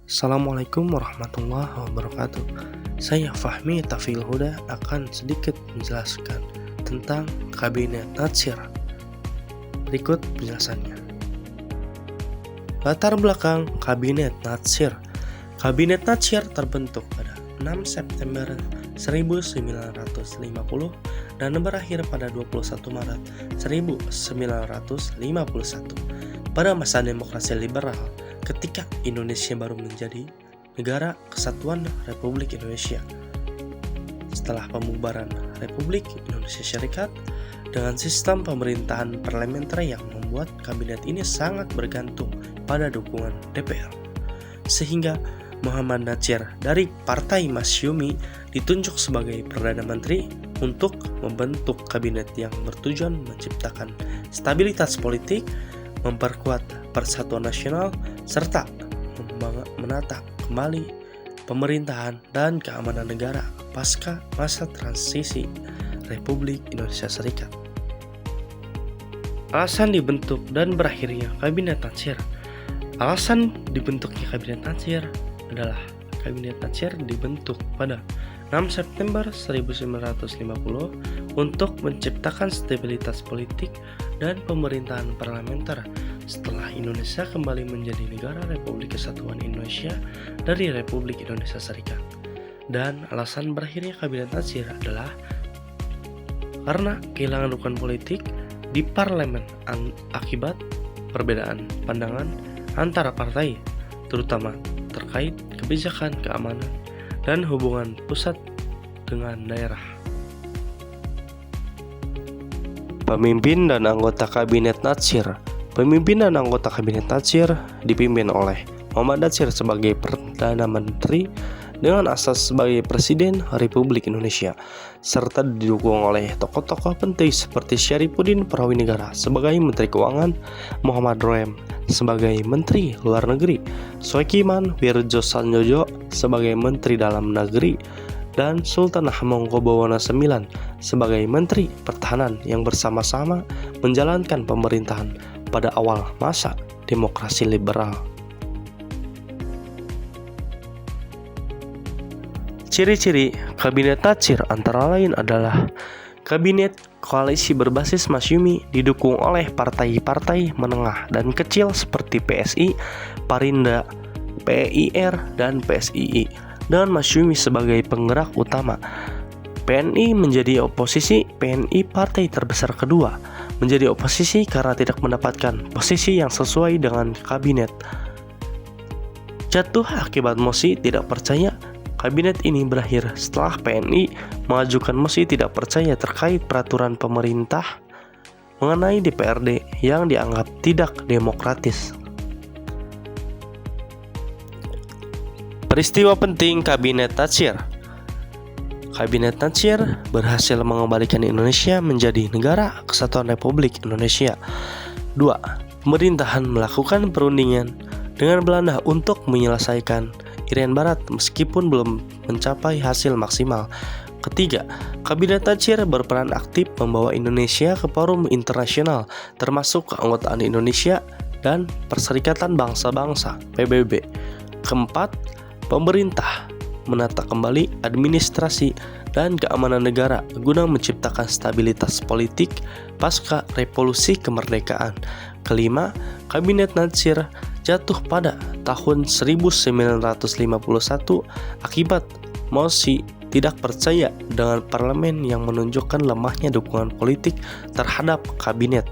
Assalamualaikum warahmatullahi wabarakatuh. Saya Fahmi Tafil Huda akan sedikit menjelaskan tentang Kabinet Natsir. Berikut penjelasannya. Latar belakang Kabinet Natsir. Kabinet Natsir terbentuk pada 6 September 1950 dan berakhir pada 21 Maret 1951 pada masa demokrasi liberal, ketika Indonesia baru menjadi negara kesatuan Republik Indonesia. Setelah pembubaran Republik Indonesia Serikat dengan sistem pemerintahan parlementer yang membuat kabinet ini sangat bergantung pada dukungan DPR, sehingga Muhammad Natsir dari Partai Masyumi ditunjuk sebagai Perdana Menteri untuk membentuk kabinet yang bertujuan menciptakan stabilitas politik, memperkuat persatuan nasional, serta menata kembali pemerintahan dan keamanan negara pasca masa transisi Republik Indonesia Serikat. Alasan dibentuk dan berakhirnya Kabinet Natsir. Alasan dibentuknya Kabinet Natsir adalah Kabinet Natsir dibentuk pada 6 September 1950 untuk menciptakan stabilitas politik dan pemerintahan parlementer setelah Indonesia kembali menjadi negara Republik Kesatuan Indonesia dari Republik Indonesia Serikat. Dan alasan berakhirnya Kabinet Natsir adalah karena kehilangan dukungan politik di parlemen akibat perbedaan pandangan antara partai, terutama terkait kebijakan keamanan dan hubungan pusat dengan daerah. Pemimpin dan anggota Kabinet Natsir. Pemimpin dan anggota Kabinet Natsir dipimpin oleh Muhammad Natsir sebagai Perdana Menteri dengan asas sebagai Presiden Republik Indonesia, serta didukung oleh tokoh-tokoh penting seperti Syarifuddin Prawijinegara sebagai Menteri Keuangan, Muhammad Roem sebagai Menteri Luar Negeri, Soekiman Wirjoatsojo sebagai Menteri Dalam Negeri, dan Sultan Hamengkubuwono IX sebagai Menteri Pertahanan yang bersama-sama menjalankan pemerintahan pada awal masa demokrasi liberal. Ciri-ciri Kabinet Natsir antara lain adalah kabinet koalisi berbasis Masyumi didukung oleh partai-partai menengah dan kecil seperti PSI, Parinda, PIR, dan PSII, dan Masyumi sebagai penggerak utama. PNI menjadi oposisi. PNI partai terbesar kedua, menjadi oposisi karena tidak mendapatkan posisi yang sesuai dengan kabinet. Jatuh akibat mosi tidak percaya. Kabinet ini berakhir setelah PNI mengajukan mosi tidak percaya terkait peraturan pemerintah mengenai DPRD yang dianggap tidak demokratis. Peristiwa penting Kabinet Natsir. Kabinet Natsir berhasil mengembalikan Indonesia menjadi negara kesatuan Republik Indonesia. 2. Pemerintahan melakukan perundingan dengan Belanda untuk menyelesaikan Irian Barat meskipun belum mencapai hasil maksimal. Ketiga, Kabinet Natsir berperan aktif membawa Indonesia ke forum internasional termasuk keanggotaan Indonesia dan Perserikatan Bangsa-Bangsa (PBB). Keempat, pemerintah menata kembali administrasi dan keamanan negara guna menciptakan stabilitas politik pasca revolusi kemerdekaan. Kelima, Kabinet Natsir jatuh pada tahun 1951 akibat mosi tidak percaya dengan parlemen yang menunjukkan lemahnya dukungan politik terhadap kabinet.